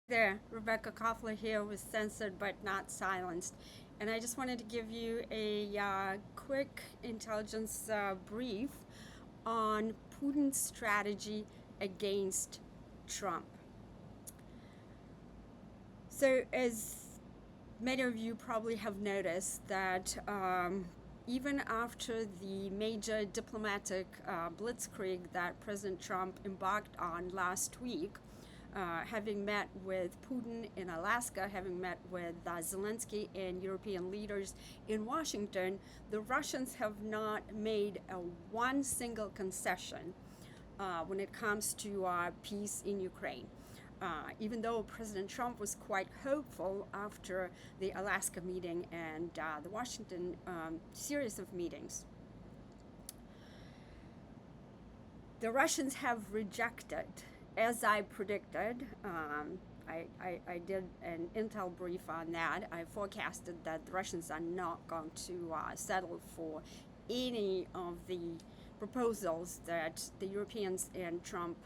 There, Rebecca Koffler here with Censored but Not Silenced. And I just wanted to give you a quick intelligence brief on Putin's strategy against Trump. So, as many of you probably have noticed, that even after the major diplomatic blitzkrieg that President Trump embarked on last week, having met with Putin in Alaska, having met with Zelensky and European leaders in Washington, the Russians have not made one single concession when it comes to peace in Ukraine. Even though President Trump was quite hopeful after the Alaska meeting and the Washington series of meetings, the Russians have rejected, as I predicted. I did an intel brief on that. I forecasted that the Russians are not going to settle for any of the proposals that the Europeans and Trump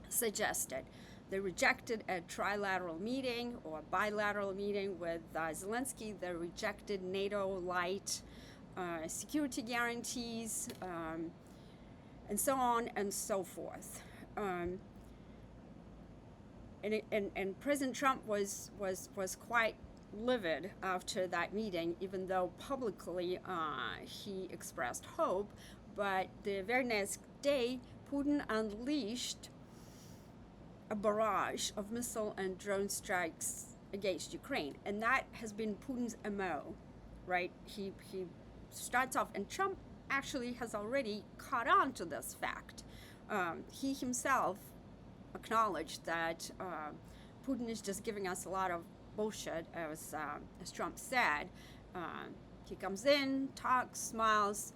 suggested. They rejected a trilateral meeting or a bilateral meeting with Zelensky. They rejected NATO-light security guarantees, and so on and so forth. And President Trump was quite livid after that meeting, even though publicly he expressed hope. But the very next day, Putin unleashed a barrage of missile and drone strikes against Ukraine, and that has been Putin's MO, right? He starts off, and Trump actually has already caught on to this fact. He himself acknowledged that Putin is just giving us a lot of bullshit, as Trump said. He comes in, talks, smiles,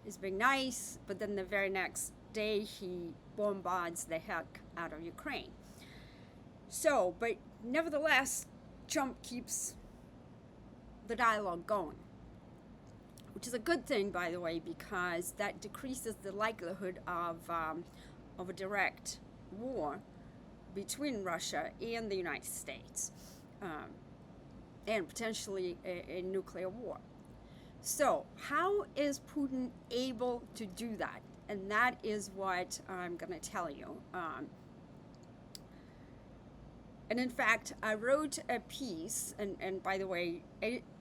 is being nice, but then the very next day he bombards the heck out of Ukraine. So, but nevertheless, Trump keeps the dialogue going, which is a good thing, by the way, because that decreases the likelihood of a direct war between Russia and the United States, and potentially a nuclear war. So, how is Putin able to do that? And that is what I'm going to tell you. And in fact, I wrote a piece, and by the way,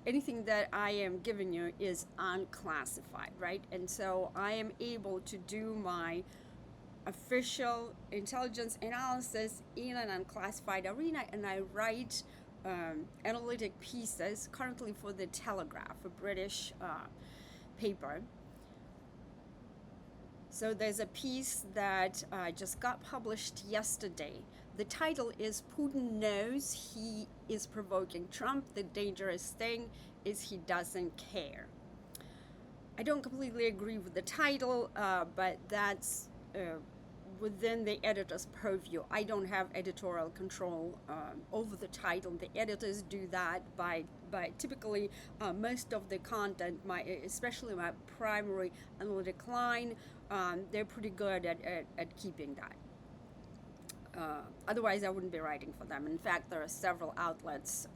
anything that I am giving you is unclassified, right? And so I am able to do my official intelligence analysis in an unclassified arena, and I write analytic pieces currently for The Telegraph, a British paper. So there's a piece that just got published yesterday. The title is "Putin Knows He is Provoking Trump. The dangerous thing is he doesn't care." I don't completely agree with the title, but that's within the editor's purview. I don't have editorial control over the title. The editors do that by typically most of the content, especially my primary analytic line, they're pretty good at keeping that. Otherwise, I wouldn't be writing for them. In fact, there are several outlets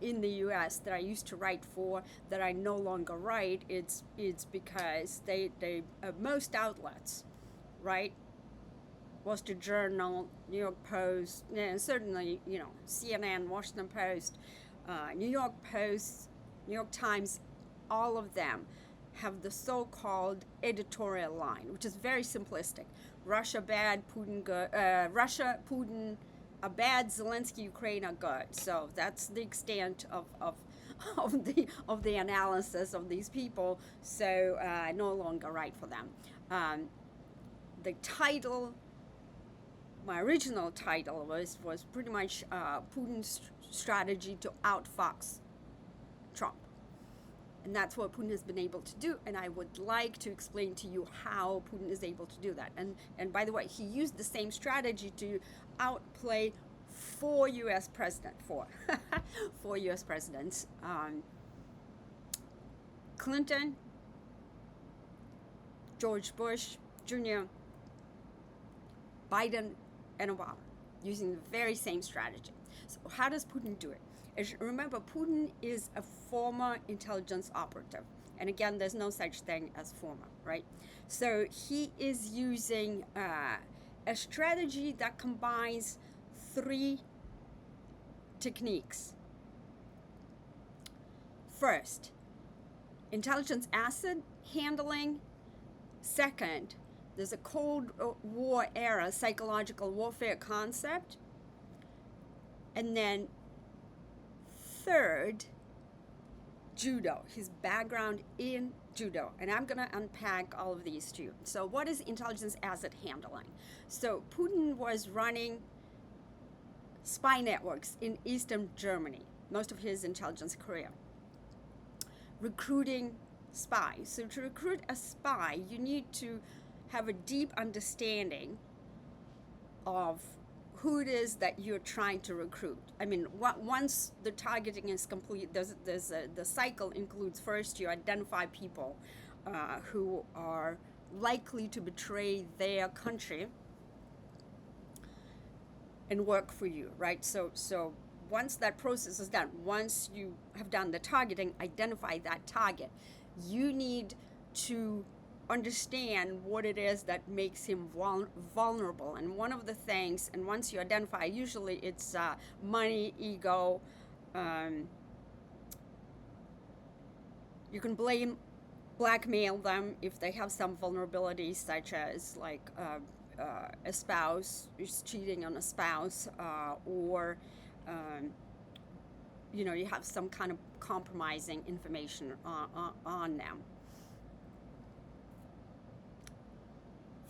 in the U.S. that I used to write for that I no longer write. It's because they most outlets, right? Wall Street Journal, New York Post, and certainly CNN, Washington Post, New York Post, New York Times, all of them have the so-called editorial line, which is very simplistic. Russia bad, Putin good. Russia, Putin, a bad. Zelensky, Ukraine are good. So that's the extent of the analysis of these people. So I no longer write for them. The title, my original title was pretty much Putin's strategy to outfox Trump. And that's what Putin has been able to do, and I would like to explain to you how Putin is able to do that. And by the way, he used the same strategy to outplay four U.S. presidents, four U.S. presidents, Clinton, George Bush Jr., Biden, and Obama, using the very same strategy. So how does Putin do it? Remember, Putin is a former intelligence operative. And again, there's no such thing as former, right? So he is using a strategy that combines three techniques. First, intelligence asset handling. Second, there's a Cold War era psychological warfare concept. And then third, judo, his background in judo. And I'm going to unpack all of these to you. So what is intelligence asset handling? So Putin was running spy networks in Eastern Germany, most of his intelligence career, recruiting spies. So to recruit a spy, you need to have a deep understanding of who it is that you're trying to recruit. I mean, once the targeting is complete, the cycle includes first you identify people who are likely to betray their country and work for you, right? So once that process is done, once you have done the targeting, identify that target, you need to understand what it is that makes him vulnerable. And one of the things, and once you identify, usually it's money, ego. You can blackmail them if they have some vulnerabilities, such as like a spouse is cheating on a spouse, or you have some kind of compromising information on them.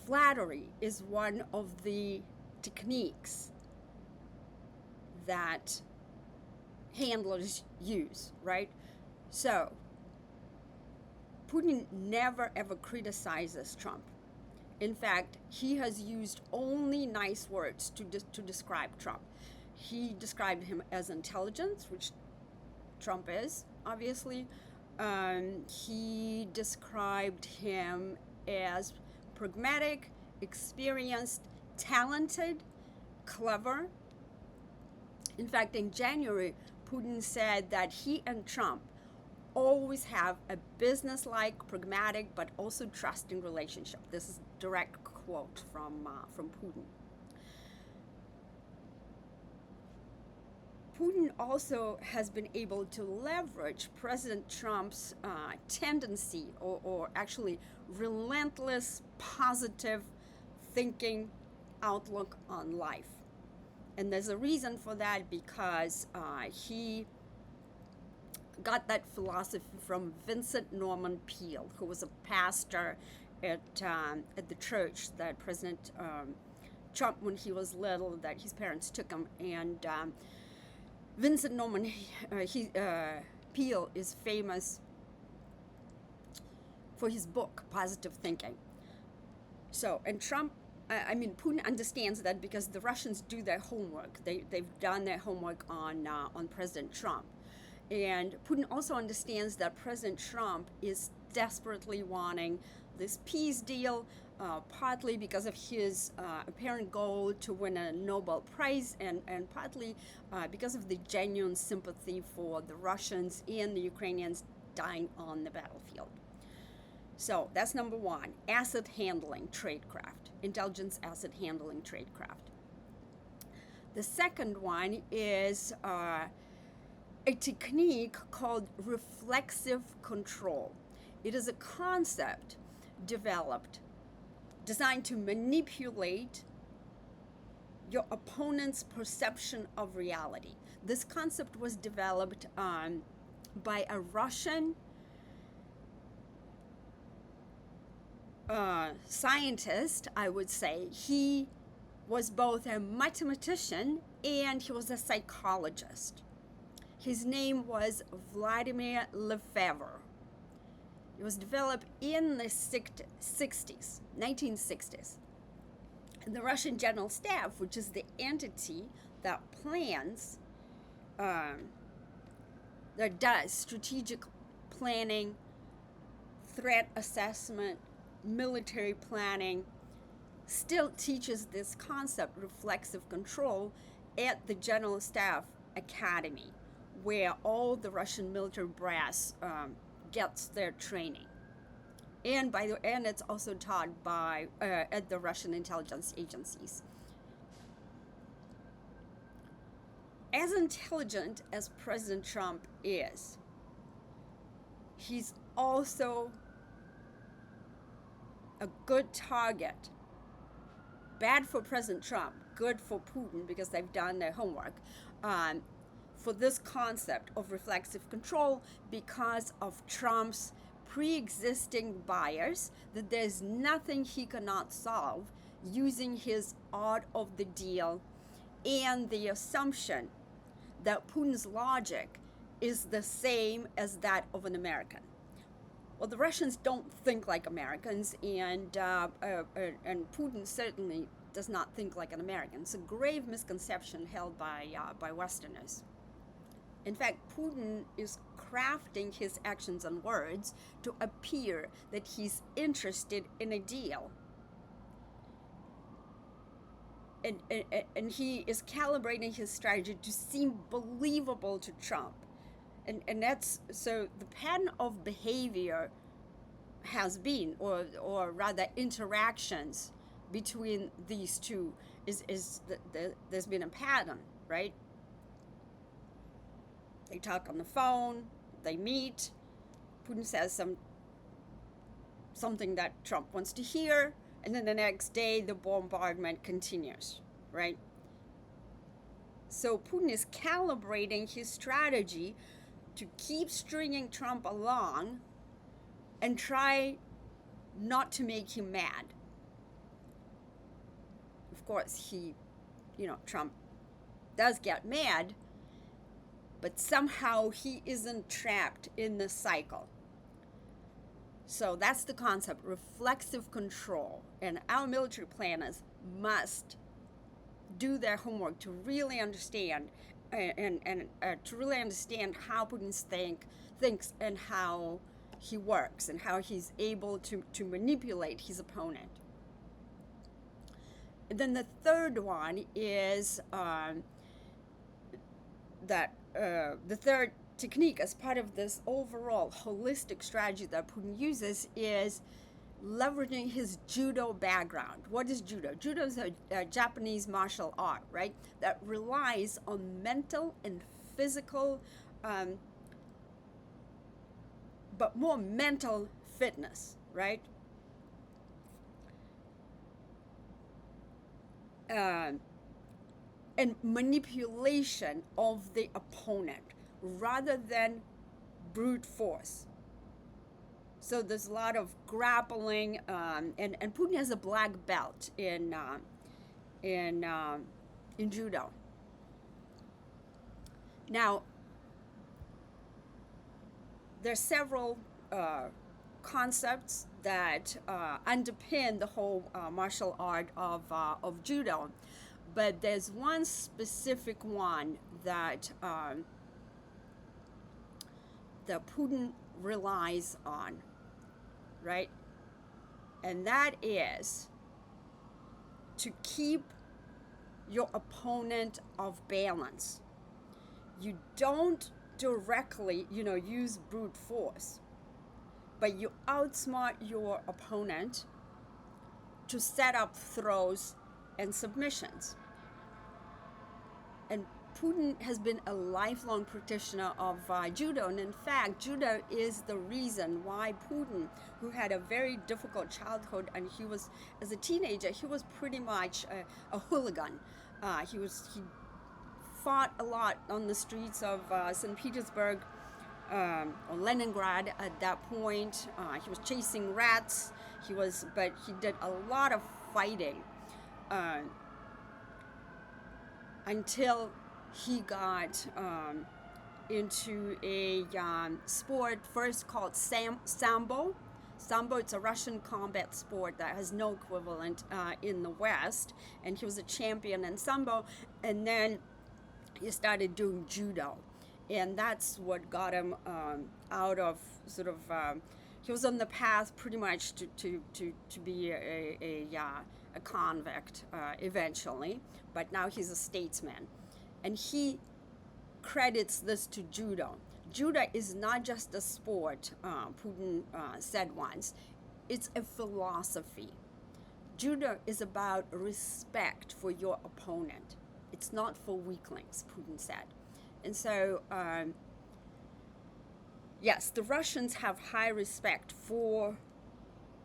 Flattery is one of the techniques that handlers use, right? So Putin never ever criticizes Trump. In fact, he has used only nice words to describe Trump. He described him as intelligent, which Trump is, obviously. He described him as pragmatic, experienced, talented, clever. In fact, in January, Putin said that he and Trump always have a business-like, pragmatic, but also trusting relationship. This is a direct quote from Putin. Putin also has been able to leverage President Trump's tendency or actually relentless positive thinking outlook on life. And there's a reason for that, because he got that philosophy from Vincent Norman Peale, who was a pastor at the church that President Trump, when he was little, that his parents took him. And Vincent Norman Peale is famous for his book, Positive Thinking. So, and Putin understands that because the Russians do their homework. They've done their homework on President Trump. And Putin also understands that President Trump is desperately wanting this peace deal, partly because of his apparent goal to win a Nobel Prize, and partly because of the genuine sympathy for the Russians and the Ukrainians dying on the battlefield. So that's number one, asset handling tradecraft, intelligence asset handling tradecraft. The second one is a technique called reflexive control. It is a concept designed to manipulate your opponent's perception of reality. This concept was developed by a Russian scientist, I would say. He was both a mathematician and he was a psychologist. His name was Vladimir Lefebvre. It was developed in the 1960s. And the Russian General Staff, which is the entity that plans, that does strategic planning, threat assessment, military planning, still teaches this concept, reflexive control, at the General Staff Academy, where all the Russian military brass gets their training. And it's also taught by at the Russian intelligence agencies. As intelligent as President Trump is, he's also a good target. Bad for President Trump, good for Putin because they've done their homework, for this concept of reflexive control because of Trump's pre-existing bias that there's nothing he cannot solve using his art of the deal, and the assumption that Putin's logic is the same as that of an American. Well, the Russians don't think like Americans, and Putin certainly does not think like an American. It's a grave misconception held by Westerners. In fact, Putin is crafting his actions and words to appear that he's interested in a deal. And he is calibrating his strategy to seem believable to Trump. And that's, so the pattern of behavior has been, or rather interactions between these two there's been a pattern, right? They talk on the phone, they meet, Putin says something that Trump wants to hear, and then the next day the bombardment continues, right? So Putin is calibrating his strategy to keep stringing Trump along and try not to make him mad. Of course, Trump does get mad, but somehow he isn't trapped in the cycle. So that's the concept, reflexive control. And our military planners must do their homework to really understand and to really understand how Putin thinks and how he works and how he's able to manipulate his opponent. And then the third one is the third technique as part of this overall holistic strategy that Putin uses is leveraging his judo background. What is judo? Judo is a Japanese martial art, right? That relies on mental and physical, but more mental fitness, right? And manipulation of the opponent rather than brute force. So there's a lot of grappling, and Putin has a black belt in judo. Now, there's several concepts that underpin the whole martial art of judo, but there's one specific one that Putin relies on, right? And that is to keep your opponent off balance. You don't directly, use brute force, but you outsmart your opponent to set up throws and submissions. And Putin has been a lifelong practitioner of judo, and in fact, judo is the reason why Putin, who had a very difficult childhood, and as a teenager, he was pretty much a hooligan. He fought a lot on the streets of St. Petersburg or Leningrad at that point. He was chasing rats. But he did a lot of fighting until he got into a sport first called Sambo. Sambo, it's a Russian combat sport that has no equivalent in the West, and he was a champion in Sambo, and then he started doing judo, and that's what got him out of sort of he was on the path pretty much to be a a convict eventually, but now he's a statesman. And he credits this to judo. Judo is not just a sport, Putin said once, it's a philosophy. Judo is about respect for your opponent. It's not for weaklings, Putin said. And so, yes, the Russians have high respect for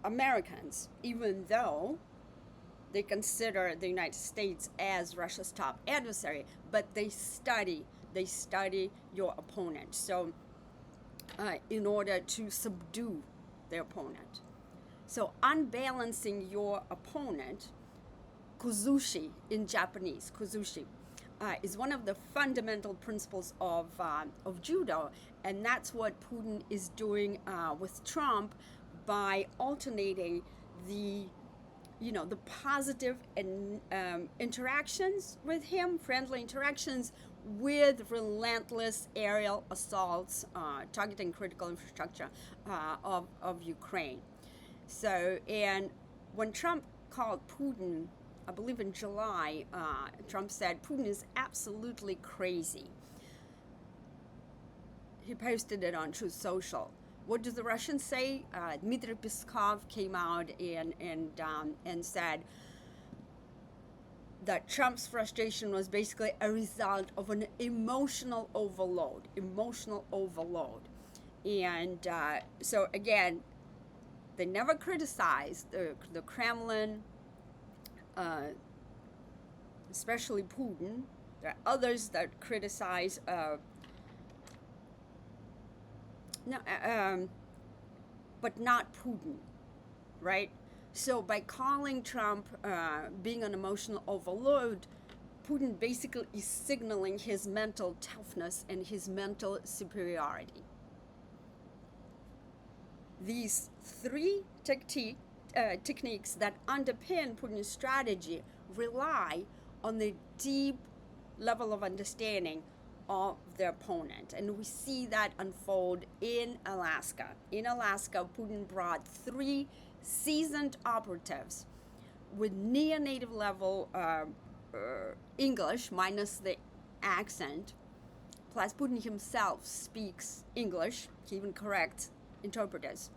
Americans, even though they consider the United States as Russia's top adversary, but they study your opponent. So in order to subdue their opponent. So unbalancing your opponent, kuzushi in Japanese, kuzushi, is one of the fundamental principles of judo, and that's what Putin is doing with Trump by alternating the positive interactions with him, friendly interactions, with relentless aerial assaults targeting critical infrastructure of Ukraine. So, and when Trump called Putin, I believe in July, Trump said Putin is absolutely crazy. He posted it on Truth Social. What do the Russians say? Dmitry Peskov came out and said that Trump's frustration was basically a result of an emotional overload. And so again, they never criticized the Kremlin, especially Putin. There are others that criticize but not Putin, right? So by calling Trump being an emotional overload, Putin basically is signaling his mental toughness and his mental superiority. These three techniques that underpin Putin's strategy rely on the deep level of understanding of their opponent. And we see that unfold in Alaska. In Alaska, Putin brought 3 seasoned operatives with near-native level English, minus the accent. Plus, Putin himself speaks English. He even corrects interpreters.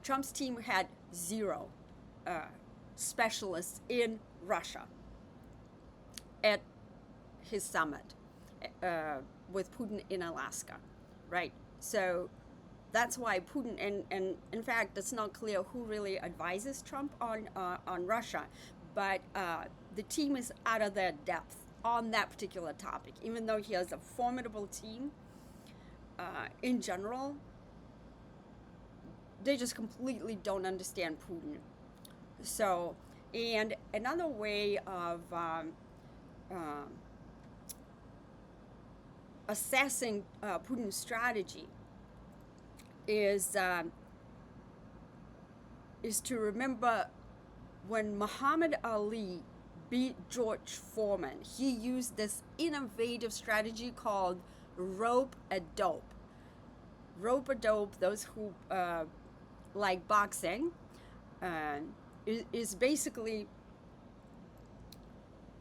Trump's team had 0 specialists in Russia at his summit with Putin in Alaska, right? So that's why Putin, and in fact, it's not clear who really advises Trump on Russia, but the team is out of their depth on that particular topic. Even though he has a formidable team, in general, they just completely don't understand Putin. So, and another way of assessing Putin's strategy is to remember when Muhammad Ali beat George Foreman, he used this innovative strategy called rope-a-dope. Rope-a-dope, those who like boxing, is basically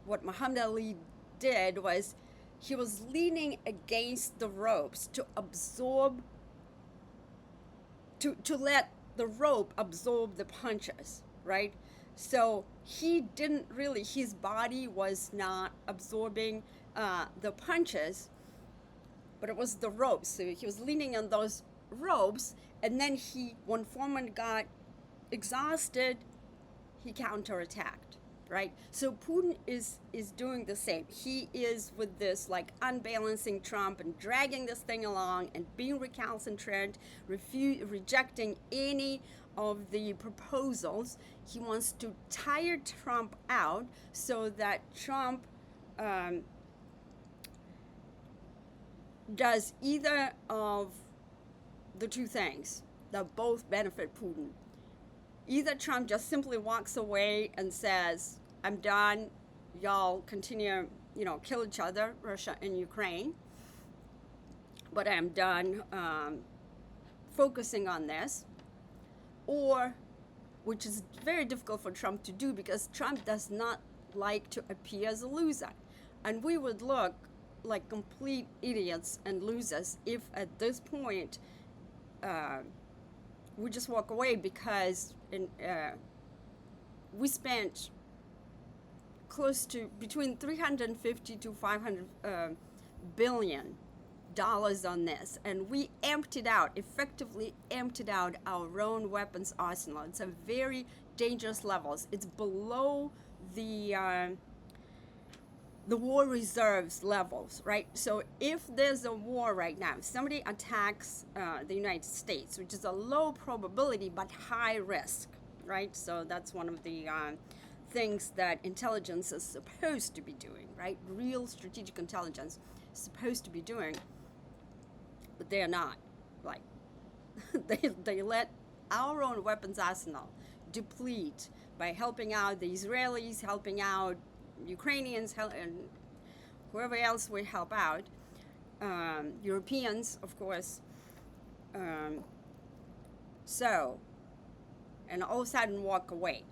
what Muhammad Ali did was he was leaning against the ropes to absorb, to let the rope absorb the punches, right? So he didn't really, his body was not absorbing the punches, but it was the ropes. So he was leaning on those ropes, and then when Foreman got exhausted, he counterattacked, right? So Putin is doing the same. He is with this like unbalancing Trump and dragging this thing along and being recalcitrant, rejecting any of the proposals. He wants to tire Trump out so that Trump does either of the two things that both benefit Putin. Either Trump just simply walks away and says, I'm done, y'all continue, kill each other, Russia and Ukraine, but I'm done focusing on this. Or which is very difficult for Trump to do because Trump does not like to appear as a loser. And we would look like complete idiots and losers if at this point we just walk away, because we spent close to between 350 to 500 billion dollars on this, and we effectively emptied out our own weapons arsenal. It's a very dangerous levels. It's below the war reserves levels, right? So if there's a war right now, if somebody attacks the United States, which is a low probability but high risk, right? So that's one of the things that intelligence is supposed to be doing, right? Real strategic intelligence is supposed to be doing, but they're not. Like, they let our own weapons arsenal deplete by helping out the Israelis, helping out Ukrainians, and whoever else we help out, Europeans, of course. So, and all of a sudden walk away,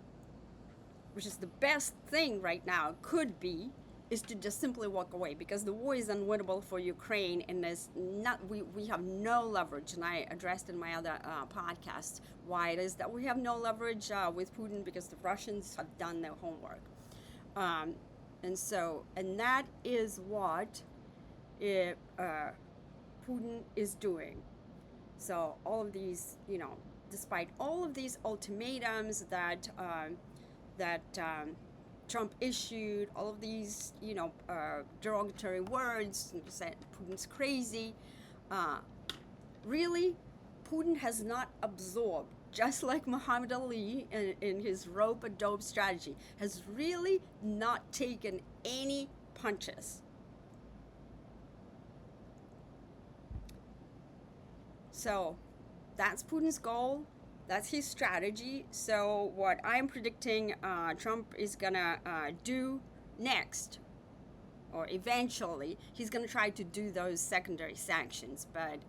which is the best thing right now could be, is to just simply walk away, because the war is unwinnable for Ukraine, and there's not, we have no leverage. And I addressed in my other podcast why it is that we have no leverage with Putin, because the Russians have done their homework. And that is what Putin is doing. So all of these, despite all of these ultimatums that Trump issued, all of these, derogatory words, said Putin's crazy. Really, Putin has not absorbed, just like Muhammad Ali in his rope-a-dope strategy, has really not taken any punches. So that's Putin's goal. That's his strategy. So what I'm predicting Trump is gonna do next, or eventually, he's gonna try to do those secondary sanctions. But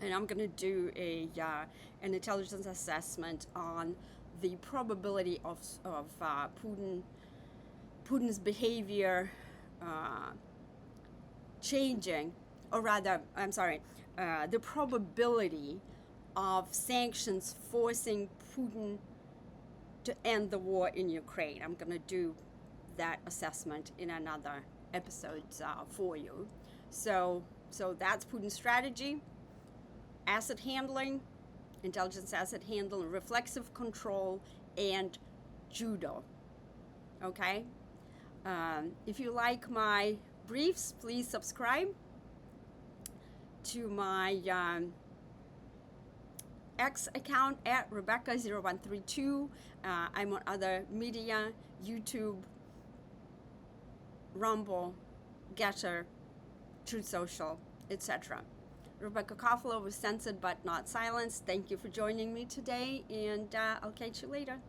and I'm gonna do an intelligence assessment on the probability of Putin's behavior changing, or rather, I'm sorry, the probability of sanctions forcing Putin to end the war in Ukraine. I'm going to do that assessment in another episode for you. So that's Putin's strategy: asset handling, intelligence asset handling, reflexive control, and judo. Okay? If you like my briefs, please subscribe to my X account at Rebecca0132. I'm on other media, YouTube, Rumble, Getter, Truth Social, etc. Rebecca Koffler was censored but not silenced. Thank you for joining me today, and I'll catch you later.